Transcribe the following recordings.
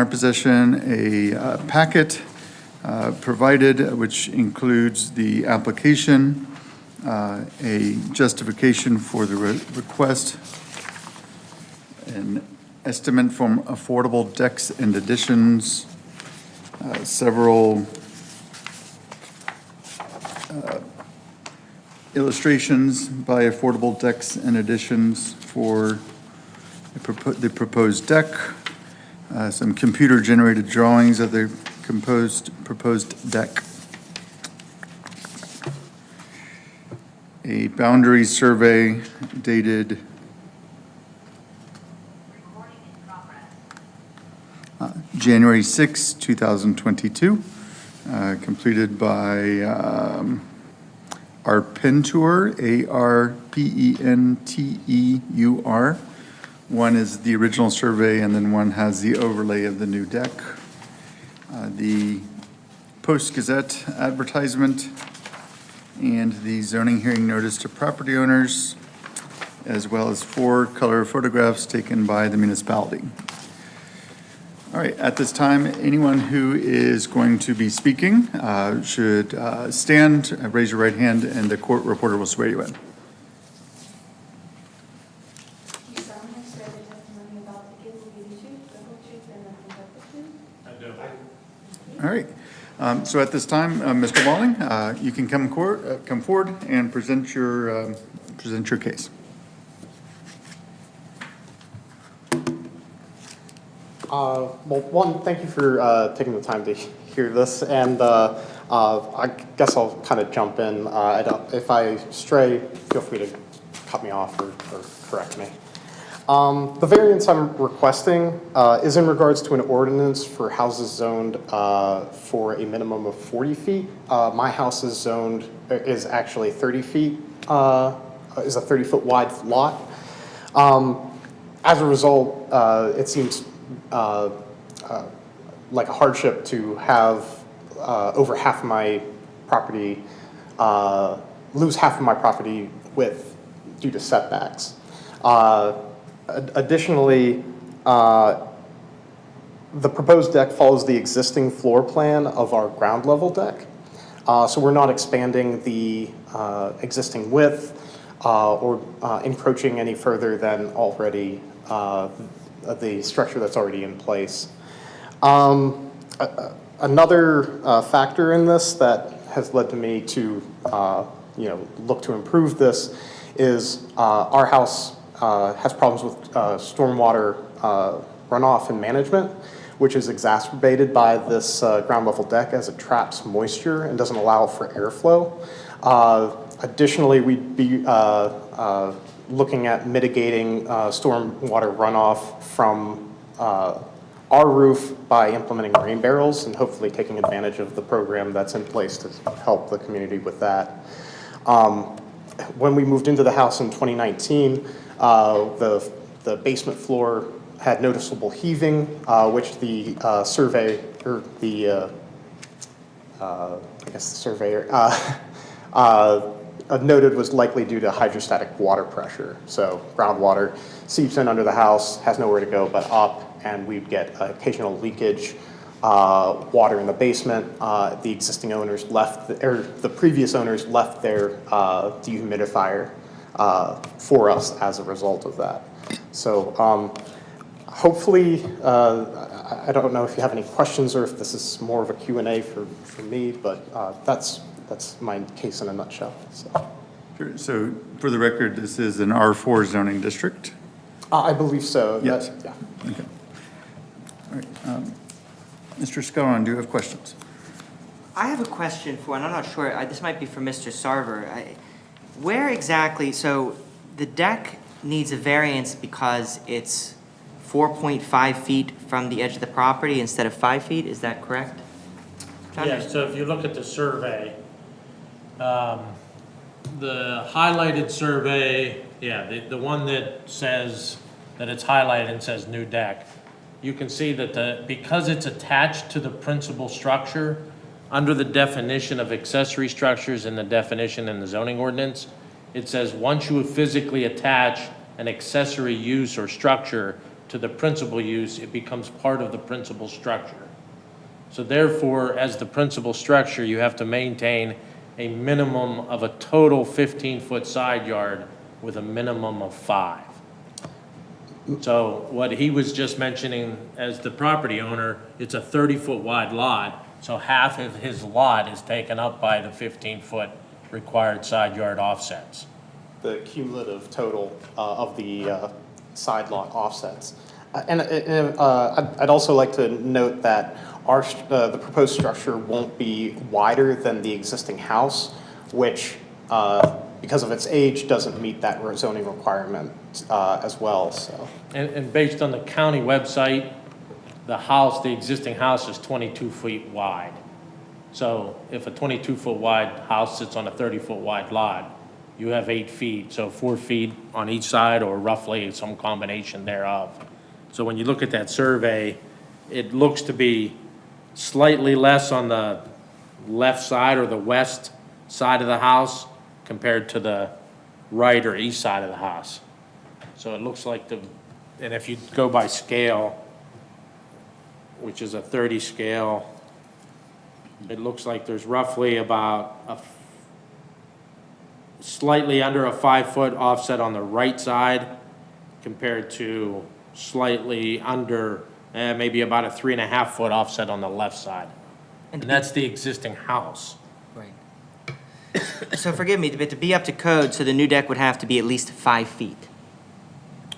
our possession a packet provided, which includes the application, a justification for the request, an estimate from Affordable Decks and Additions, several illustrations by Affordable Decks and Additions for the proposed deck, some computer-generated drawings of the proposed deck, a boundary survey dated January 6, 2022, completed by Arpenteur, ARPENTEUR. One is the original survey, and then one has the overlay of the new deck. The Post-Gazette advertisement and the zoning hearing notice to property owners, as well as 4 color photographs taken by the municipality. All right, at this time, anyone who is going to be speaking should stand, raise your right hand, and the court reporter will swear you in. You solemnly swear the testimony you're about to give will be the truth, the whole truth, and nothing but the truth? I do. All right, so at this time, Mr. Walling, you can come forward and present your case. Well, one, thank you for taking the time to hear this, and I guess I'll kind of jump in. If I stray, feel free to cut me off or correct me. The variance I'm requesting is in regards to an ordinance for houses zoned for a minimum of 40 feet. My house is actually 30 feet, is a 30-foot wide lot. As a result, it seems like a hardship to have over half of my property, lose half of my property width due to setbacks. Additionally, the proposed deck follows the existing floor plan of our ground level deck. So we're not expanding the existing width or encroaching any further than already the structure that's already in place. Another factor in this that has led to me to look to improve this is our house has problems with stormwater runoff and management, which is exacerbated by this ground level deck as it traps moisture and doesn't allow for airflow. Additionally, we'd be looking at mitigating stormwater runoff from our roof by implementing rain barrels and hopefully taking advantage of the program that's in place to help the community with that. When we moved into the house in 2019, the basement floor had noticeable heaving, which the survey, or the, I guess the surveyor, noted was likely due to hydrostatic water pressure. So groundwater seeps in under the house, has nowhere to go but up, and we'd get occasional leakage, water in the basement. The existing owners left, or the previous owners left their dehumidifier for us as a result of that. So hopefully, I don't know if you have any questions or if this is more of a Q&A for me, but that's my case in a nutshell. So. Sure. So for the record, this is an R4 zoning district? I believe so. Yes. Yeah. Okay. All right. Mr. Scaron, do you have questions? I have a question for, and I'm not sure, this might be for Mr. Sarver. Where exactly, so the deck needs a variance because it's 4.5 feet from the edge of the property instead of 5 feet, is that correct? Yeah, so if you look at the survey, the highlighted survey, yeah, the one that says that it's highlighted and says new deck, you can see that because it's attached to the principal structure, under the definition of accessory structures and the definition in the zoning ordinance, it says once you physically attach an accessory use or structure to the principal use, it becomes part of the principal structure. So therefore, as the principal structure, you have to maintain a minimum of a total 15-foot side yard with a minimum of 5. So what he was just mentioning as the property owner, it's a 30-foot wide lot, so half of his lot is taken up by the 15-foot required side yard offsets. The cumulative total of the side lot offsets. I'd also like to note that the proposed structure won't be wider than the existing house, which, because of its age, doesn't meet that zoning requirement as well, so. And based on the county website, the existing house is 22 feet wide. So if a 22-foot wide house sits on a 30-foot wide lot, you have 8 feet, so 4 feet on each side, or roughly some combination thereof. So when you look at that survey, it looks to be slightly less on the left side or the west side of the house compared to the right or east side of the house. So it looks like and if you go by scale, which is a 30 scale, it looks like there's roughly about slightly under a 5-foot offset on the right side compared to slightly under, maybe about a 3.5-foot offset on the left side. And that's the existing house. Right. So forgive me, but to be up to code, so the new deck would have to be at least 5 feet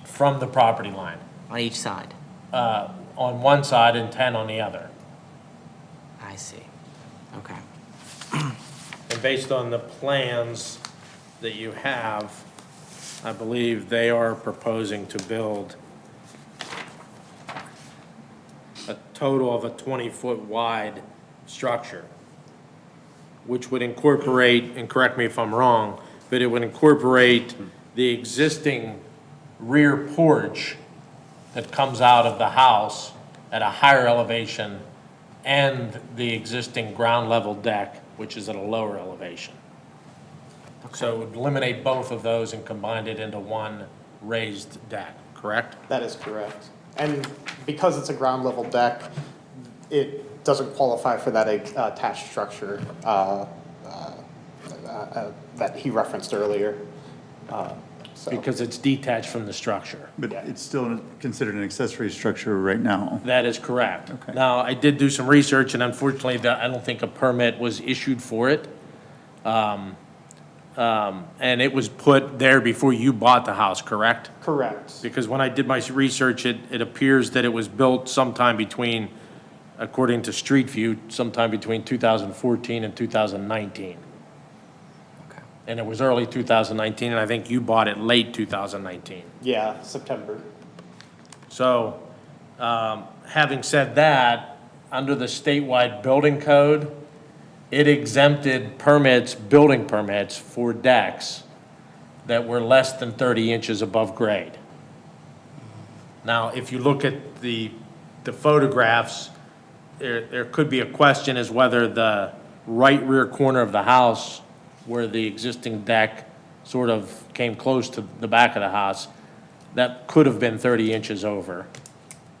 From the property line, on each side. on one side and 10 on the other. I see. Okay. And based on the plans that you have, I believe they are proposing to build a total of a 20-foot wide structure, which would incorporate, and correct me if I'm wrong, but it would incorporate the existing rear porch that comes out of the house at a higher elevation and the existing ground level deck, which is at a lower elevation. So it would eliminate both of those and combine it into one raised deck, correct? That is correct. And because it's a ground level deck, it doesn't qualify for that attached structure that he referenced earlier. So, Because it's detached from the structure. But it's still considered an accessory structure right now. That is correct. Okay. Now, I did do some research, and unfortunately, I don't think a permit was issued for it. And it was put there before you bought the house, correct? correct. Because when I did my research, it appears that it was built sometime between, according to Street View, sometime between 2014 and 2019. Okay. And it was early 2019, and I think you bought it late 2019. Yeah, September. So, having said that, under the statewide building code, it exempted building permits for decks that were less than 30 inches above grade. Now, if you look at the photographs, there could be a question as whether the right rear corner of the house, where the existing deck sort of came close to the back of the house, that could have been 30 inches over.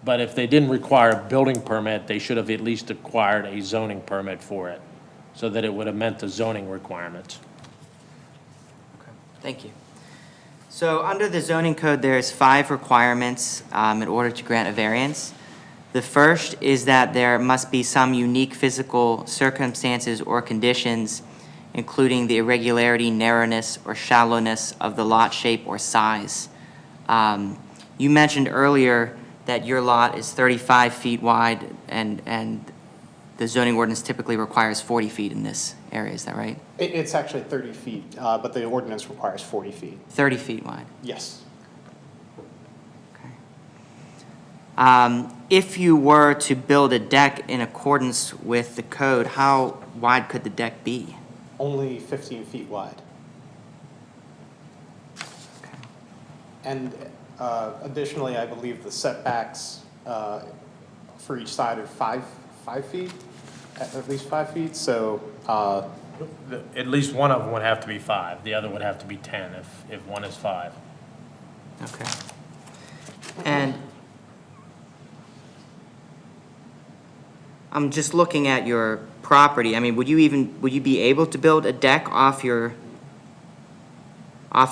But if they didn't require a building permit, they should have at least acquired a zoning permit for it, so that it would have met the zoning requirements. Thank you. So under the zoning code, there's 5 requirements in order to grant a variance. The first is that there must be some unique physical circumstances or conditions, including the irregularity, narrowness, or shallowness of the lot shape or size. You mentioned earlier that your lot is 35 feet wide, and the zoning ordinance typically requires 40 feet in this area, is that right? It's actually 30 feet, but the ordinance requires 40 feet. 30 feet wide. Yes. If you were to build a deck in accordance with the code, how wide could the deck be? Only 15 feet wide. And additionally, I believe the setbacks for each side are 5 feet, at least 5 feet, so, At least one of them would have to be 5, the other would have to be 10 if one is 5. Okay. And I'm just looking at your property. I mean, would you be able to build a deck off of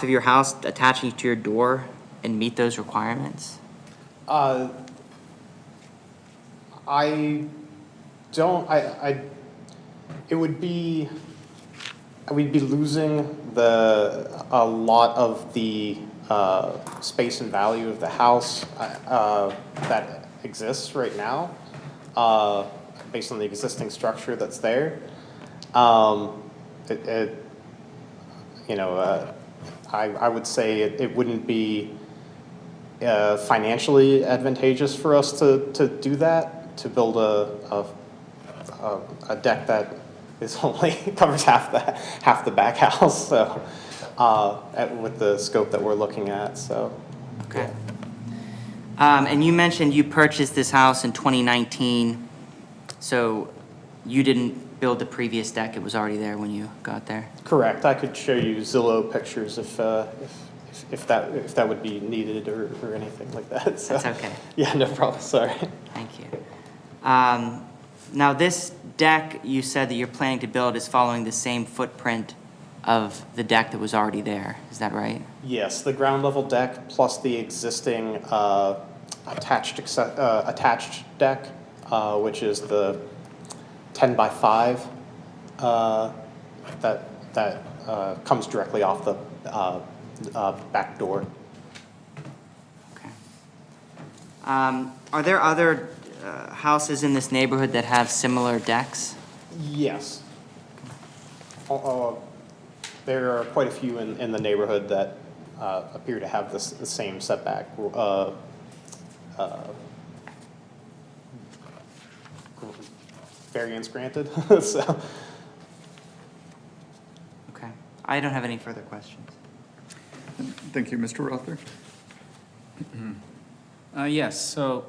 your house, attaching it to your door and meet those requirements? I don't, it would be, we'd be losing a lot of the, space and value of the house, that exists right now, based on the existing structure that's there. You know, I would say it wouldn't be, financially advantageous for us to do that, to build a deck that is only covers half the back house, so, with the scope that we're looking at, so. Okay. And you mentioned you purchased this house in 2019, so you didn't build the previous deck, it was already there when you got there? Correct, I could show you Zillow pictures if that would be needed or anything like that, so. That's okay. Yeah, no problem, sorry. Thank you. Now, this deck you said that you're planning to build is following the same footprint of the deck that was already there, is that right? Yes, the ground level deck plus the existing attached deck, which is the 10 by 5 that comes directly off the back door. Okay. Are there other houses in this neighborhood that have similar decks? Yes. There are quite a few in the neighborhood that appear to have the same setback variance granted, so. Okay. I don't have any further questions. Thank you, Mr. Rother. Yes, so,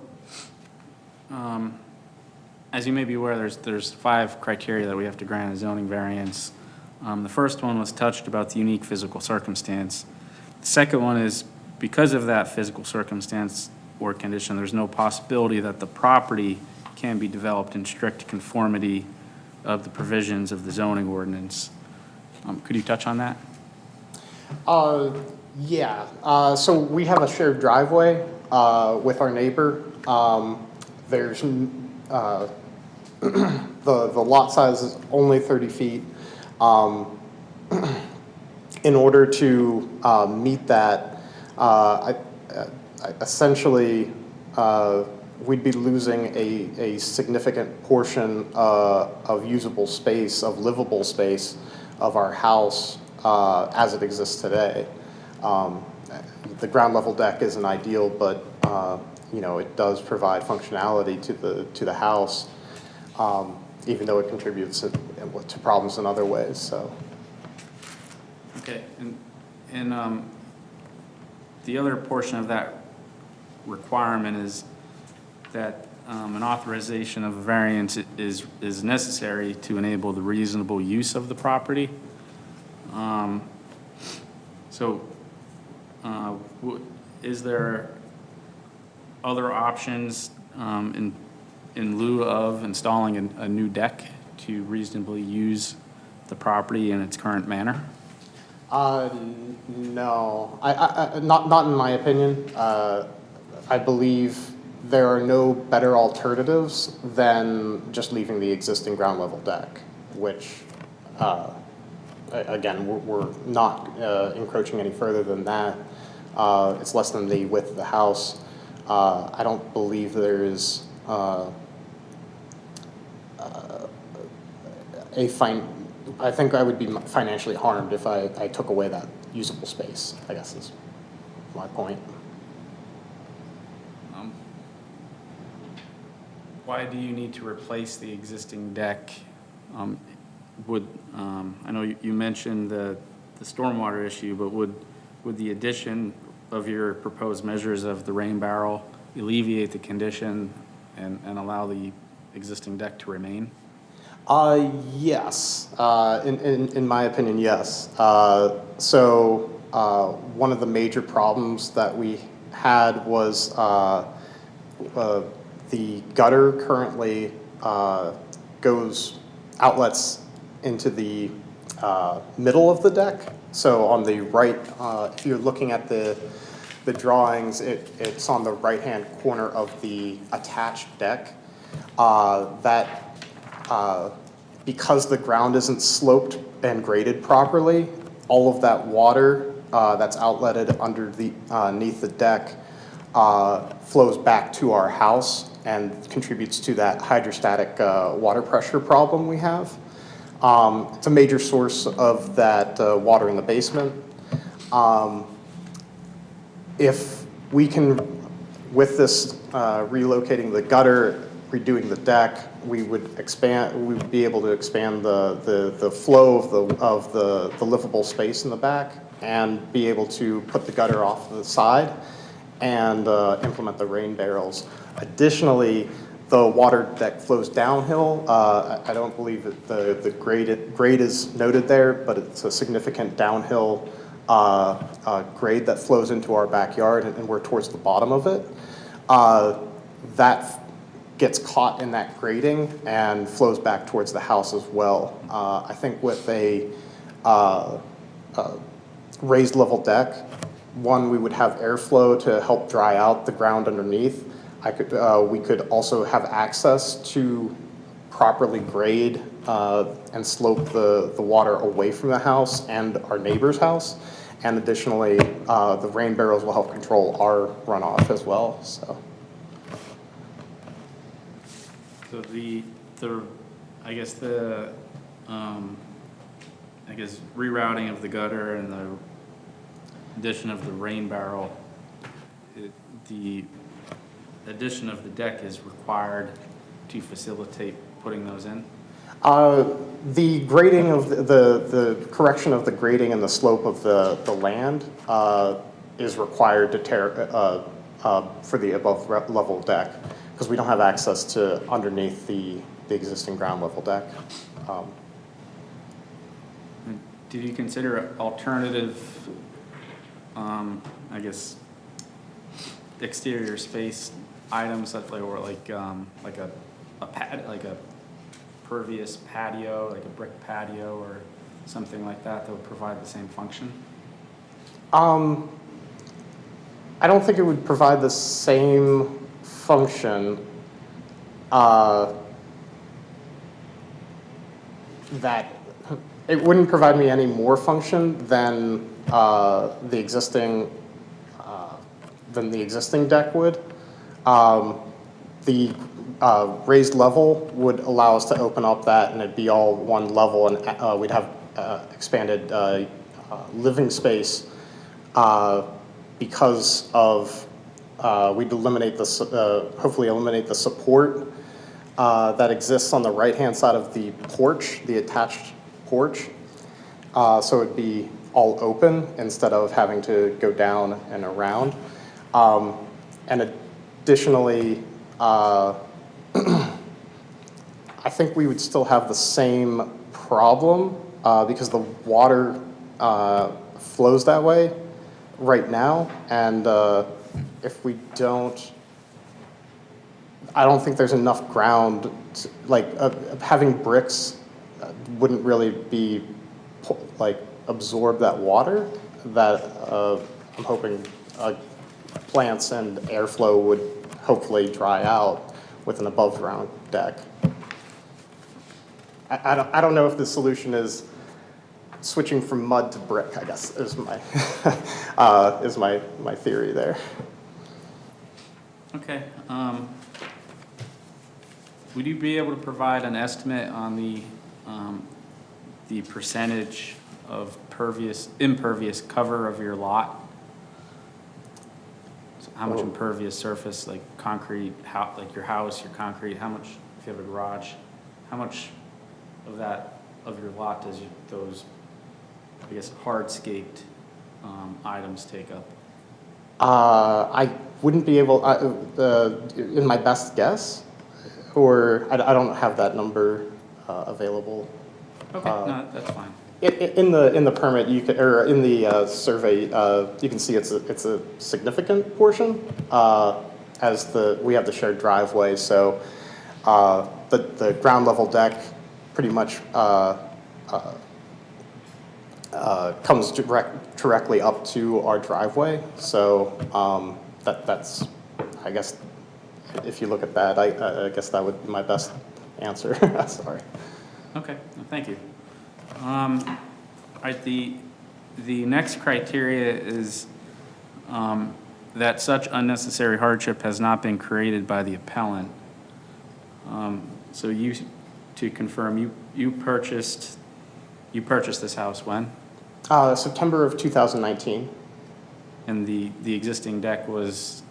as you may be aware, there's 5 criteria that we have to grant a zoning variance. The first one was touched about the unique physical circumstance. The second one is because of that physical circumstance or condition, there's no possibility that the property can be developed in strict conformity of the provisions of the zoning ordinance. Could you touch on that? Yeah, so we have a shared driveway with our neighbor. There's, the lot size is only 30 feet. In order to meet that, essentially, we'd be losing a significant portion of usable space, of livable space of our house as it exists today. The ground level deck isn't ideal, but you know, it does provide functionality to the house, even though it contributes to problems in other ways. So. Okay, and the other portion of that requirement is that an authorization of a variance is necessary to enable the reasonable use of the property. Is there other options in lieu of installing a new deck to reasonably use the property in its current manner? No, not in my opinion. I believe there are no better alternatives than just leaving the existing ground level deck, which, again, we're not encroaching any further than that. It's less than the width of the house. I don't believe there is I think I would be financially harmed if I took away that usable space, I guess is my point. Why do you need to replace the existing deck? I know you mentioned the stormwater issue, but would the addition of your proposed measures of the rain barrel alleviate the condition and allow the existing deck to remain? Yes, in my opinion, yes. One of the major problems that we had was the gutter currently outlets into the middle of the deck. So on the right, if you're looking at the drawings, it's on the right-hand corner of the attached deck. Because the ground isn't sloped and graded properly, all of that water that's outletted underneath the deck flows back to our house and contributes to that hydrostatic water pressure problem we have. It's a major source of that water in the basement. If we can, with this relocating the gutter, redoing the deck, we would be able to expand the flow of the livable space in the back and be able to put the gutter off to the side and implement the rain barrels. Additionally, the water deck flows downhill. I don't believe that the grade is noted there, but it's a significant downhill grade that flows into our backyard, and we're towards the bottom of it. That gets caught in that grading and flows back towards the house as well. I think with a raised level deck, one, we would have airflow to help dry out the ground underneath. We could also have access to properly grade and slope the water away from the house and our neighbor's house. And additionally, the rain barrels will help control our runoff as well, so. So I guess rerouting of the gutter and the addition of the rain barrel, the addition of the deck is required to facilitate putting those in? The grading of the correction of the grading and the slope of the land is required to for the above level deck, because we don't have access to underneath the existing ground level deck. Did you consider alternative, exterior space items that were like a pervious patio, like a brick patio or something like that would provide the same function? I don't think it would provide the same function that it wouldn't provide me any more function than the existing deck would. The raised level would allow us to open up that and it'd be all one level, and we'd have expanded living space because of we'd eliminate hopefully eliminate the support that exists on the right-hand side of the porch, the attached porch. So it'd be all open instead of having to go down and around. And additionally, I think we would still have the same problem because the water flows that way right now, and if we don't, I don't think there's enough ground to, having bricks wouldn't really be absorb that water that I'm hoping plants and airflow would hopefully dry out with an above ground deck. I don't know if the solution is switching from mud to brick, I guess, is my my theory there. Okay. Would you be able to provide an estimate on the percentage of impervious cover of your lot? So how much impervious surface, like concrete, like your house, your concrete, how much, if you have a garage, how much of your lot does those, I guess, hardscaped items take up? I wouldn't be able, in my best guess, or I don't have that number available. Okay, no, that's fine. In the permit, you can, or in the survey, you can see it's a significant portion, as we have the shared driveway, so the ground level deck pretty much comes directly up to our driveway. So that's, I guess, if you look at that, I guess that would be my best answer. Sorry. Okay, well, thank you. All right, the next criteria is that such unnecessary hardship has not been created by the appellant. So you, to confirm, you purchased this house when? September of 2019. And the existing deck was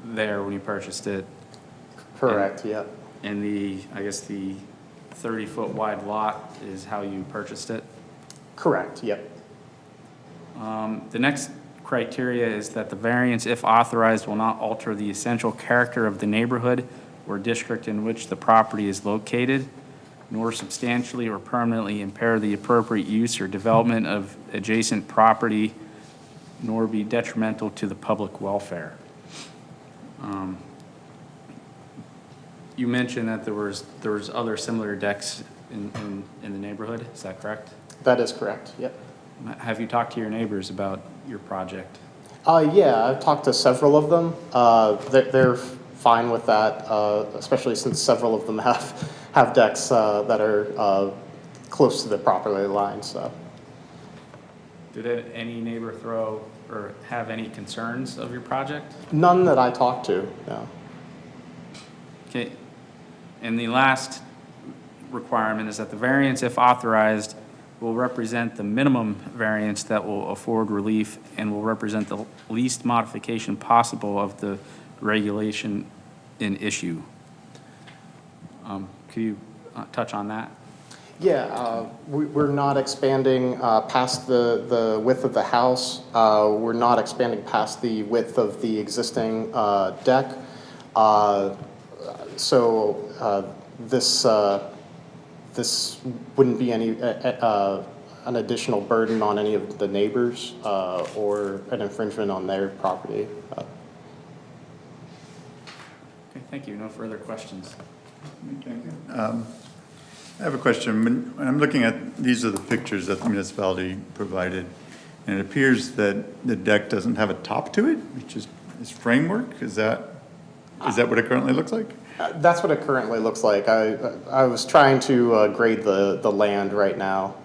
there when you purchased it? Correct, yeah. And I guess the 30-foot wide lot is how you purchased it? Correct, yep. The next criteria is that the variance, if authorized, will not alter the essential character of the neighborhood or district in which the property is located, nor substantially or permanently impair the appropriate use or development of adjacent property, nor be detrimental to the public welfare. You mentioned that there was other similar decks in the neighborhood, is that correct? That is correct, yep. Have you talked to your neighbors about your project? Yeah, I've talked to several of them. They're fine with that, especially since several of them have decks that are close to the property line, so. Did any neighbor throw or have any concerns of your project? None that I talked to, no. Okay, and the last requirement is that the variance, if authorized, will represent the minimum variance that will afford relief and will represent the least modification possible of the regulation in issue. Could you touch on that? Yeah, we're not expanding past the width of the house. We're not expanding past the width of the existing deck. So this wouldn't be an additional burden on any of the neighbors or an infringement on their property. Okay, thank you. No further questions. I have a question. When I'm looking at, these are the pictures that the municipality provided, and it appears that the deck doesn't have a top to it, which is framework. Is that what it currently looks like? That's what it currently looks like. I was trying to grade the land right now.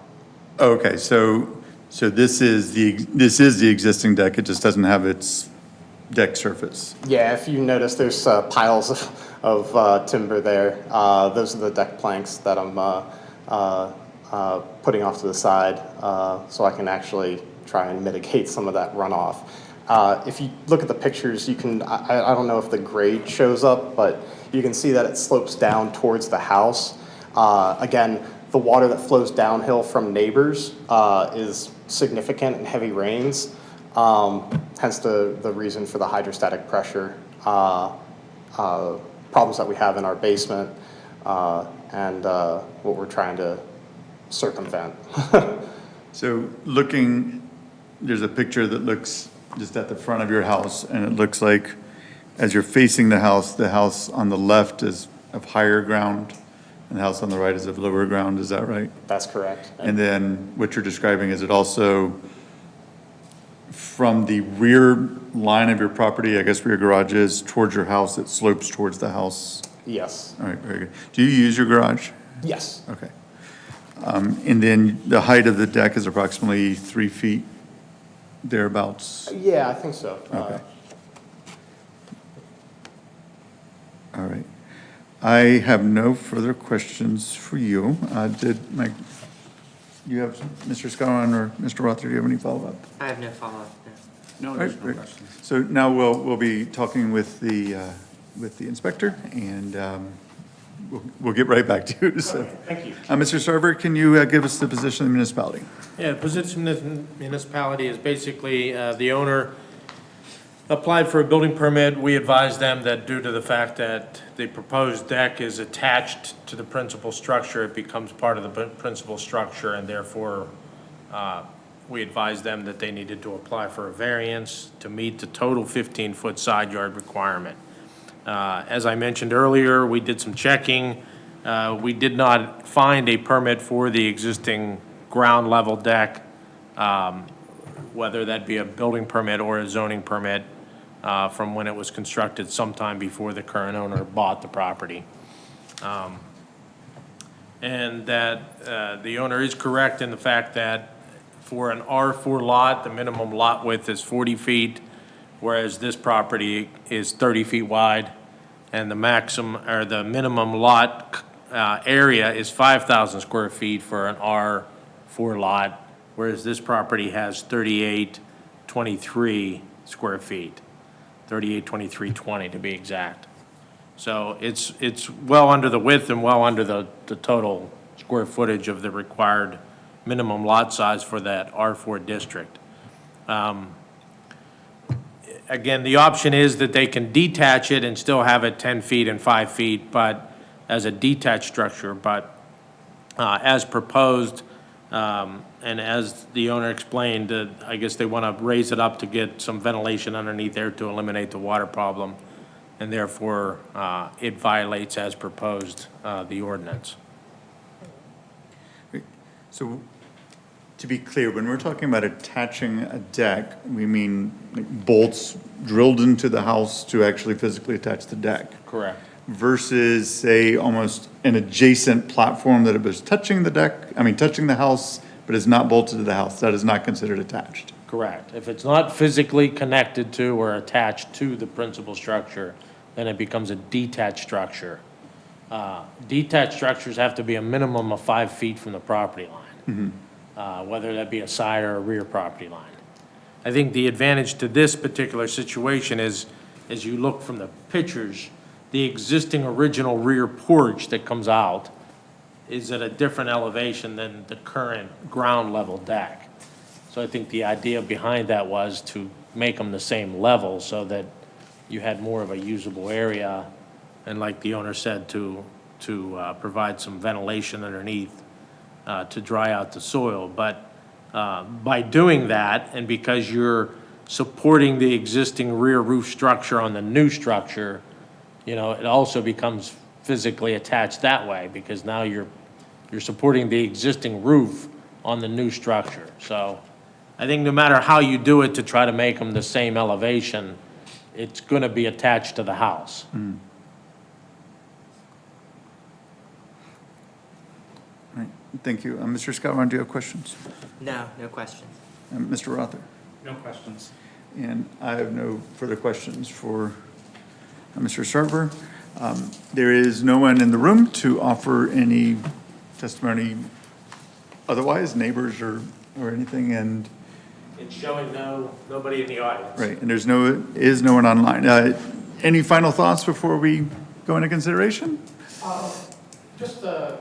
Okay, so this is the existing deck. It just doesn't have its deck surface. Yeah, if you notice, there's piles of timber there. Those are the deck planks that I'm putting off to the side so I can actually try and mitigate some of that runoff. If you look at the pictures, you can, I don't know if the grade shows up, but you can see that it slopes down towards the house. Again, the water that flows downhill from neighbors is significant in heavy rains, hence the reason for the hydrostatic pressure problems that we have in our basement and what we're trying to circumvent. So there's a picture that looks just at the front of your house, and it looks like as you're facing the house on the left is of higher ground, and the house on the right is of lower ground, is that right? That's correct. And then what you're describing, is it also from the rear line of your property, I guess where your garage is, towards your house, it slopes towards the house? Yes. All right, very good. Do you use your garage? Yes. Okay. And then the height of the deck is approximately 3 feet thereabouts? Yeah, I think so. Okay. All right. I have no further questions for you. You have, Mr. Scowen or Mr. Rother, do you have any follow-up? I have no follow-up. No All right, additional great. questions. So now we'll be talking with the inspector, and we'll get right back to you, so. Thank you. Mr. Sarver, can you give us the position of the municipality? Yeah, the position of the municipality is basically the owner applied for a building permit. We advised them that due to the fact that the proposed deck is attached to the principal structure, it becomes part of the principal structure, and therefore we advised them that they needed to apply for a variance to meet the total 15-foot side yard requirement. As I mentioned earlier, we did some checking. We did not find a permit for the existing ground level deck, whether that be a building permit or a zoning permit, from when it was constructed sometime before the current owner bought the property. And that the owner is correct in the fact that for an R4 lot, the minimum lot width is 40 feet, whereas this property is 30 feet wide, and the maximum, or the minimum lot area is 5,000 square feet for an R4 lot, whereas this property has 3823 square feet, 382320 to be exact. So it's well under the width and well under the total square footage of the required minimum lot size for that R4 district. Again, the option is that they can detach it and still have it 10 feet and 5 feet, but as a detached structure, but as proposed, and as the owner explained, I guess they want to raise it up to get some ventilation underneath there to eliminate the water problem, and therefore it violates, as proposed, the ordinance. So, to be clear, when we're talking about attaching a deck, we mean like bolts drilled into the house to actually physically attach the deck? Correct. Versus, say, almost an adjacent platform that it was touching the deck, touching the house, but is not bolted to the house, that is not considered attached? Correct. If it's not physically connected to or attached to the principal structure, then it becomes a detached structure. Detached structures have to be a minimum of 5 feet from the property line, whether that be a side or a rear property line. I think the advantage to this particular situation is, as you look from the pictures, the existing original rear porch that comes out is at a different elevation than the current ground level deck. So I think the idea behind that was to make them the same level so that you had more of a usable area, and like the owner said, to provide some ventilation underneath to dry out the soil. But by doing that, and because you're supporting the existing rear roof structure on the new structure, it also becomes physically attached that way, because now you're supporting the existing roof on the new structure. So I think no matter how you do it to try to make them the same elevation, it's going to be attached to the house. All right, thank you. Mr. Scott, do you have questions? No questions. Mr. Rother? No questions. And I have no further questions for Mr. Sarver. There is no one in the room to offer any testimony otherwise, neighbors or anything, and, It's showing nobody in the audience. right, and is no one online. Any final thoughts before we go into consideration? Just, I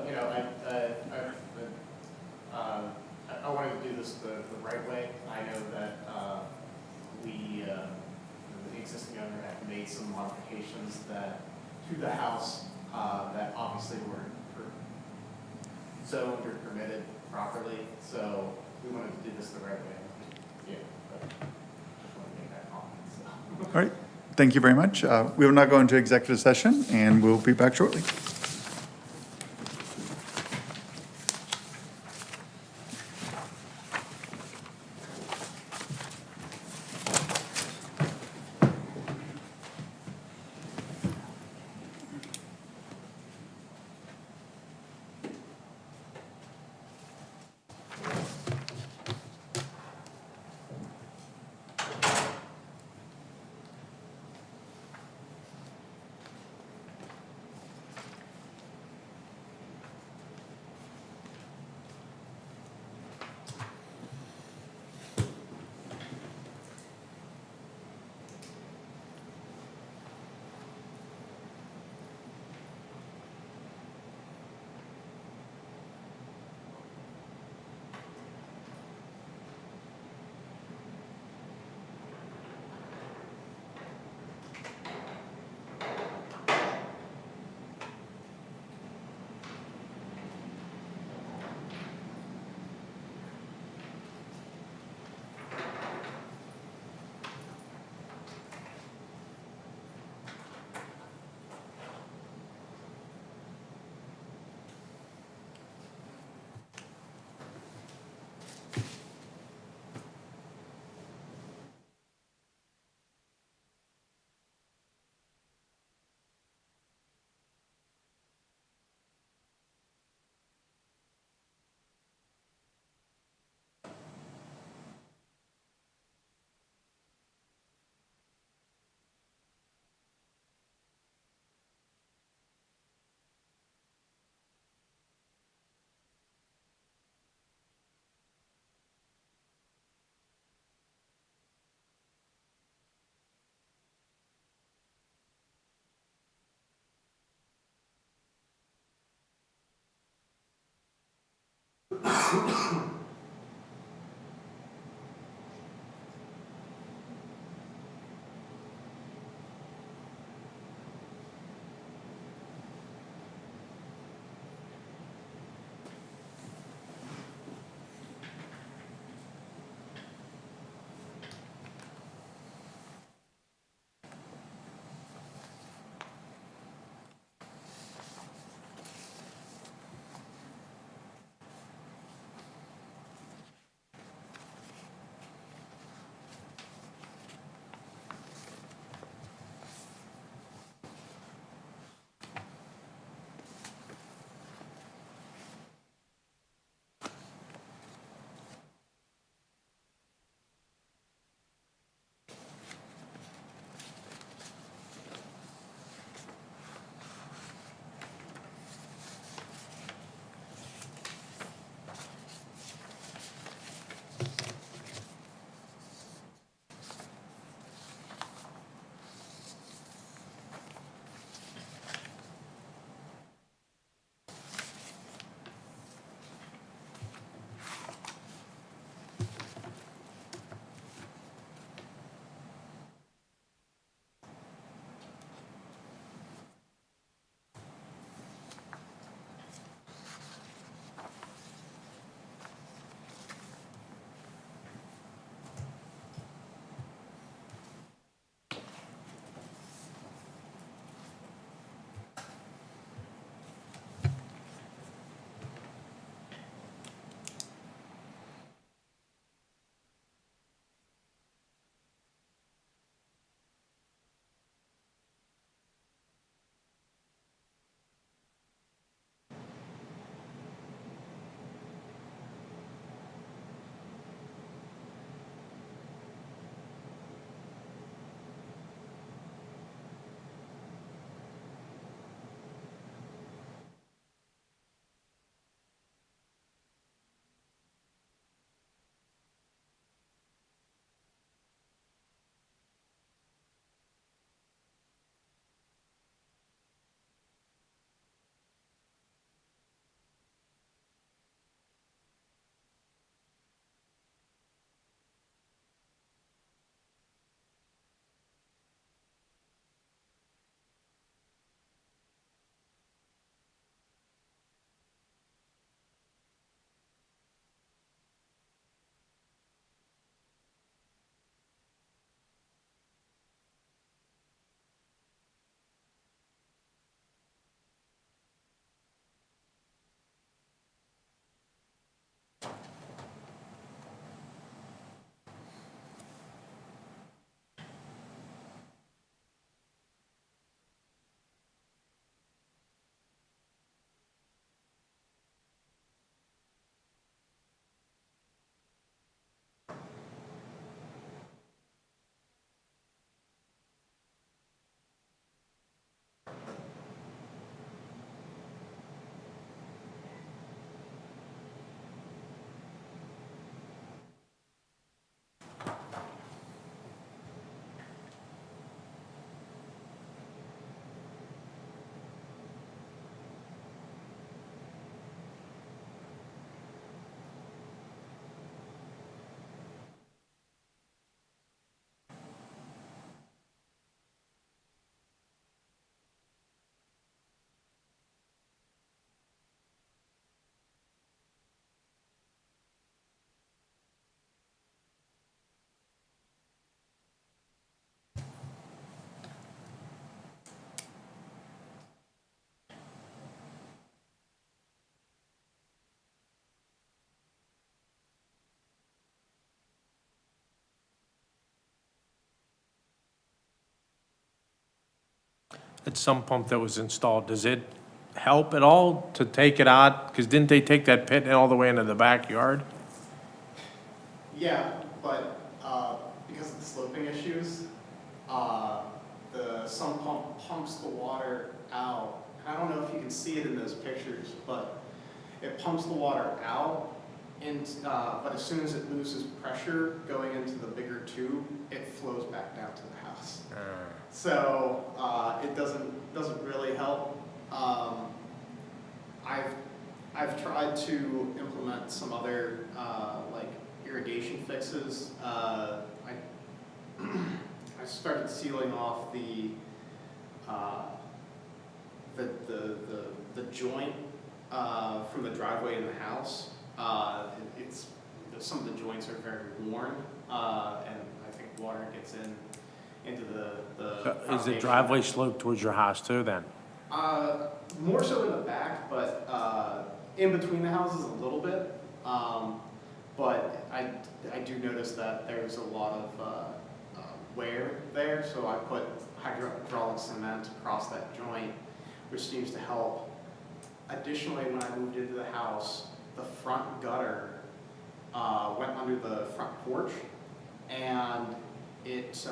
wanted to do this the right way. I know that the existing owner had made some modifications to the house that obviously were zoned or permitted properly, so we wanted to do this the right way. Yeah, but just wanted to make that comment, so. All right, thank you very much. We will now go into executive session, and we'll be back shortly. sump pump that was installed, does it help at all to take it out? Because didn't they take that pit all the way into the backyard? Yeah, but because of the sloping issues, the sump pump pumps the water out. I don't know if you can see it in those pictures, but it pumps the water out, and but as soon as it loses pressure going into the bigger tube, it flows back down to the house. So it doesn't really help. I've tried to implement some other like irrigation fixes. I started sealing off the joint from the driveway in the house. It's some of the joints are very worn, and I think water gets into the Is the foundation. driveway sloped towards your house too then? More so in the back, but in between the houses a little bit. But I do notice that there's a lot of wear there, so I put hydraulic cement across that joint, which seems to help. Additionally, when I moved into the house, the front gutter went under the front porch, and it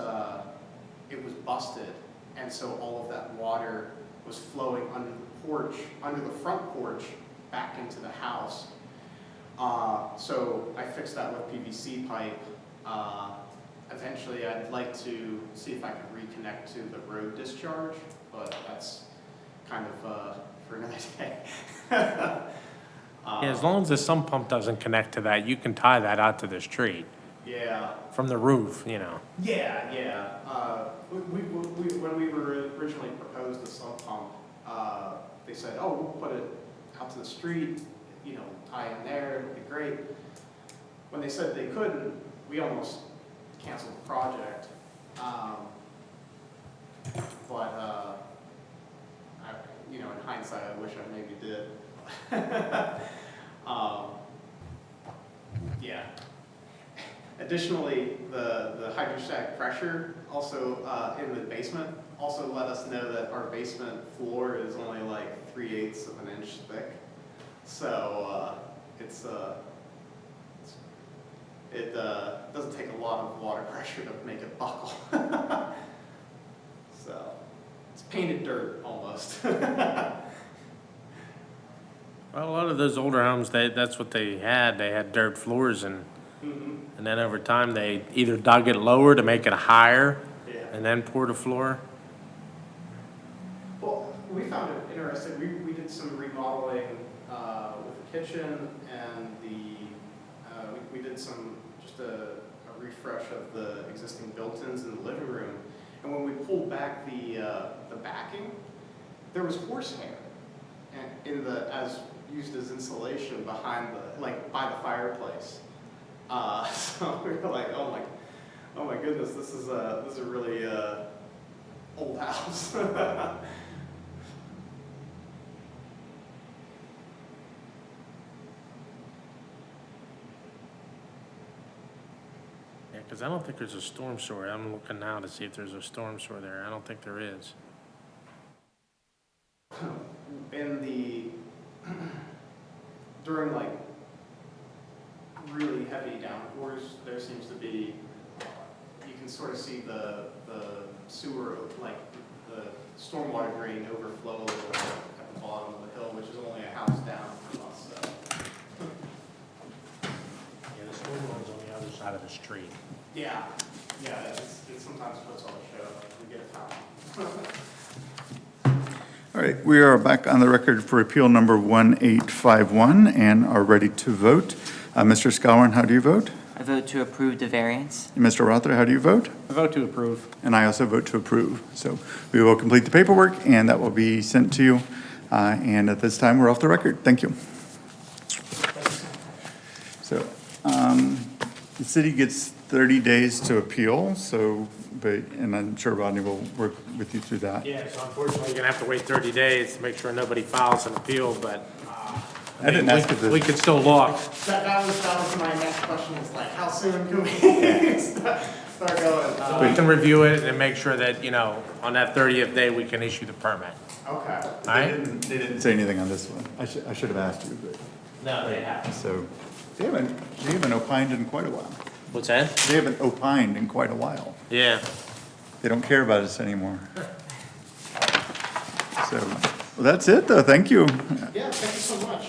was busted, and so all of that water was flowing under the porch, under the front porch, back into the house. So I fixed that with PVC pipe. Eventually, I'd like to see if I could reconnect to the road discharge, but that's kind of for another day. Yeah, as long as the sump pump doesn't connect to that, you can tie that out to the street Yeah. from the roof, you know. Yeah, yeah. When we were originally proposed the sump pump, they said, oh, we'll put it out to the street, you know, tie in there, it'd be great. When they said they couldn't, we almost canceled the project. You know, in hindsight, I wish I maybe did. Yeah. Additionally, the hydrostatic pressure also in the basement also let us know that our basement floor is only like 3/8 of an inch thick. So it doesn't take a lot of water pressure to make it buckle. So it's painted dirt almost. Well, a lot of those older homes, that's what they had dirt floors, and then over time, they either dug it lower to make it higher, Yeah. and then poured a floor. Well, we found it interesting. We did some remodeling with the kitchen, and we did just a refresh of the existing built-ins in the living room. And when we pulled back the backing, there was horsehair as used as insulation behind by the fireplace. So we were like, oh my goodness, this is a really old house. Yeah, because I don't think there's a storm sewer. I'm looking now to see if there's a storm sewer there. I don't think there is. During really heavy downpours, there seems to be, you can sort of see the sewer, the stormwater drain overflow a little bit at the bottom of the hill, which is only a house down from us, so. Yeah, the storm one's on the other side of the street. Yeah, it sometimes puts on a show, we get a foul. All right, we are back on the record for appeal number 1851 and are ready to vote. Mr. Scalwarn, how do you vote? I vote to approve the variance. And Mr. Rother, how do you vote? I vote to approve. And I also vote to approve. So we will complete the paperwork, and that will be sent to you. And at this time, we're off the record. Thank you. So the city gets 30 days to appeal, and I'm sure Rodney will work with you through that. Yeah, so unfortunately, you're gonna have to wait 30 days to make sure nobody files an appeal, but I didn't ask if we this, could still look. That was my next question, is how soon can we? Start going. We can review it and make sure that, you know, on that 30th day, we can issue the permit. Okay. All They right? they didn't say anything on this one. I should have asked you, but, No, they have. so, they haven't opined in quite a while. What's that? They haven't opined in quite a while. Yeah. They don't care about us anymore. So, well, that's it, though. Thank you. Yeah, thank you so much.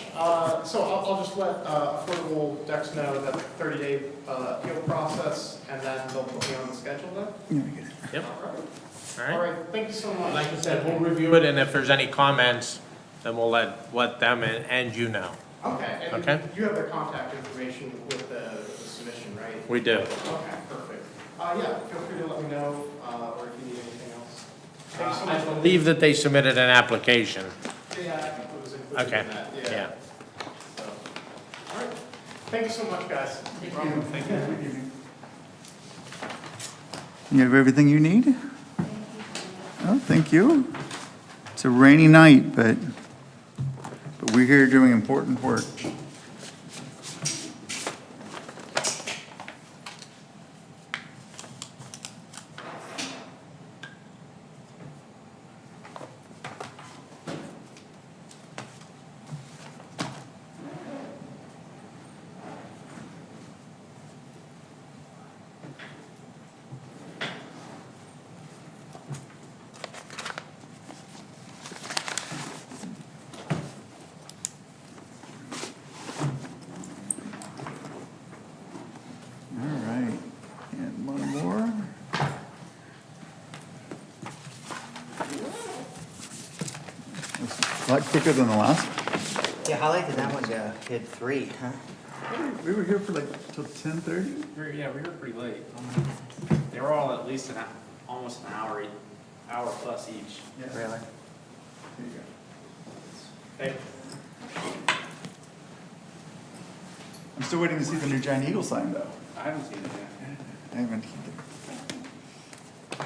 So I'll just let Affordable Decks know that 30-day appeal process, and then they'll put me on the schedule then? Yep. All right. All All right. right, thank you so much. Like I said, we'll review it, and if there's any comments, then we'll let them and you know. Okay, and Okay. you have the contact information with the submission, right? We do. Okay, perfect. Yeah, feel free to let me know, or if you need anything else. Thank you so I much. believe that they submitted an application. Yeah, I think it was included Okay, in that, yeah. So, all right, thank you so much, guys. Thank you. You have everything you need? Oh, thank you. It's a rainy night, but we're here doing important work. All right, and one more. That's a lot quicker than the last one. Yeah, how late did that one go? Hit 3, huh? We were here for like till 10:30? Yeah, we were pretty late. They were all at least almost an hour, hour plus each. Really? Here you go. Hey. I'm still waiting to see the new Giant Eagle sign, though. I haven't seen it yet. I haven't either.